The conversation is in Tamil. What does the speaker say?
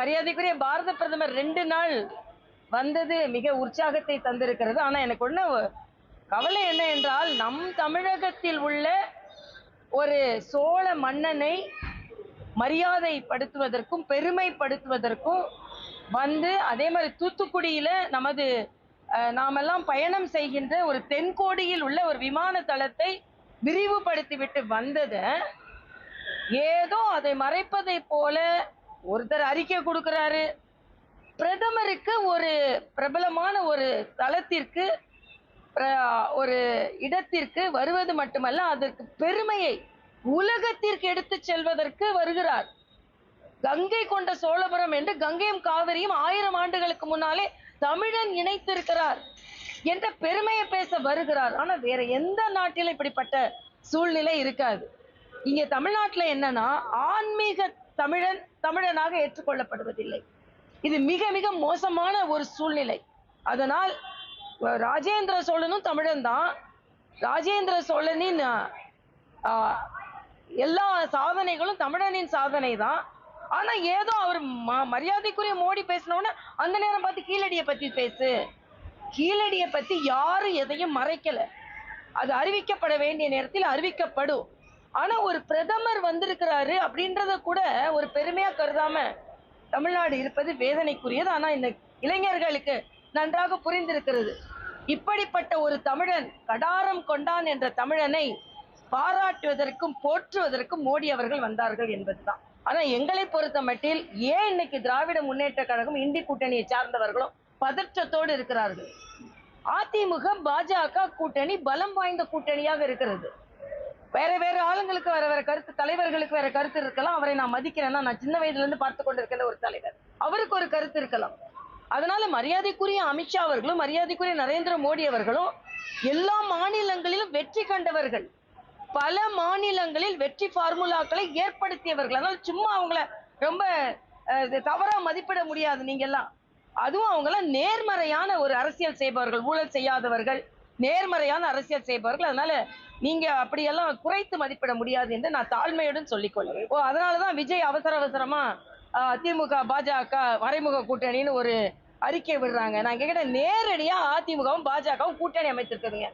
மரியாதைக்குரிய பாரத பிரதமர் 2 நாள் வந்தது மிக உற்சாகத்தை தந்திருக்கிறது. ஆனா எனக்கு ஒண்ணு கவலை என்ன என்றால், நம் தமிழகத்தில் உள்ள ஒரு சோழ மன்னனை மரியாதைப்படுத்துவதற்கும் பெருமைப்படுத்துவதற்கும் வந்து, அதே மாதிரி தூத்துக்குடியில நமது நாமெல்லாம் பயணம் செய்கின்ற ஒரு தென்கோடியில் உள்ள ஒரு விமான தளத்தை விரிவுபடுத்திவிட்டு வந்தத ஏதோ அதை மறைப்பதை போல ஒருத்தர் அறிக்கை கொடுக்கிறாரு. பிரதமருக்கு ஒரு பிரபலமான ஒரு தளத்திற்கு ஒரு இடத்திற்கு வருவது மட்டுமல்ல, அதற்கு பெருமையை உலகத்திற்கு எடுத்து செல்வதற்கு வருகிறார். கங்கை கொண்ட சோழபுரம் என்று கங்கையும் காவிரியும் 1000 ஆண்டுகளுக்கு முன்னாலே தமிழன் இணைத்திருக்கிறார் என்ற பெருமையை பேச வருகிறார். ஆனா வேற எந்த நாட்டிலும் இப்படிப்பட்ட சூழ்நிலை இருக்காது. இங்க தமிழ்நாட்டுல என்னன்னா, ஆன்மீக தமிழன் தமிழனாக ஏற்றுக்கொள்ளப்படுவதில்லை. இது மிக மிக மோசமான ஒரு சூழ்நிலை. அதனால் ராஜேந்திர சோழனும் தமிழன் தான். ராஜேந்திர சோழனின் எல்லா சாதனைகளும் தமிழனின் சாதனை தான். ஆனா ஏதோ அவர் மரியாதைக்குரிய மோடி பேசினோன்னு அந்த நேரம் பார்த்து கீழடியை பத்தி பேசு. கீழடியை பத்தி யாரும் எதையும் மறைக்கல. அது அறிவிக்கப்பட வேண்டிய நேரத்தில் அறிவிக்கப்படும். ஆனா ஒரு பிரதமர் வந்திருக்கிறாரு அப்படின்றத கூட ஒரு பெருமையா கருதாம தமிழ்நாடு இருப்பது வேதனைக்குரியது. ஆனா இந்த இளைஞர்களுக்கு நன்றாக புரிந்திருக்கிறது. இப்படிப்பட்ட ஒரு தமிழன், கடாரம் கொண்டான் என்ற தமிழனை பாராட்டுவதற்கும் போற்றுவதற்கும் மோடி அவர்கள் வந்தார்கள் என்பதுதான். ஆனா எங்களை பொறுத்த மட்டில் ஏன் இன்னைக்கு திராவிட முன்னேற்ற கழகம் இந்தி கூட்டணியை சார்ந்தவர்களும் பதற்றத்தோடு இருக்கிறார்கள். அதிமுக பாஜக கூட்டணி பலம் வாய்ந்த கூட்டணியாக இருக்கிறது. வேற வேற ஆளுங்களுக்கு வேற வேற கருத்து, தலைவர்களுக்கு வேற கருத்து இருக்கலாம். அவரை நான் மதிக்கிறேன்னா, நான் சின்ன வயதுல இருந்து பார்த்து கொண்டிருக்கிற ஒரு தலைவர், அவருக்கு ஒரு கருத்து இருக்கலாம். அதனால மரியாதைக்குரிய அமித்ஷா அவர்களும் மரியாதைக்குரிய நரேந்திர மோடி அவர்களும் எல்லா மாநிலங்களிலும் வெற்றி கண்டவர்கள், பல மாநிலங்களில் வெற்றி ஃபார்முலாக்களை ஏற்படுத்தியவர்கள். அதனால சும்மா அவங்கள ரொம்ப தவறா மதிப்பிட முடியாது நீங்க எல்லாம். அதுவும் அவங்க எல்லாம் நேர்மறையான ஒரு அரசியல் செய்பவர்கள், ஊழல் செய்யாதவர்கள், நேர்மறையான அரசியல் செய்பவர்கள். அதனால நீங்க அப்படியெல்லாம் குறைத்து மதிப்பிட முடியாது என்று நான் தாழ்மையுடன் சொல்லிக்கொள்கிறேன். அதனாலதான் விஜய் அவசர அவசரமா திமுக பாஜக மறைமுக கூட்டணின்னு ஒரு அறிக்கை விடுறாங்க. நான் கேட்கிறேன், நேரடியா அதிமுகவும் பாஜகவும் கூட்டணி அமைத்திருக்குதுங்க.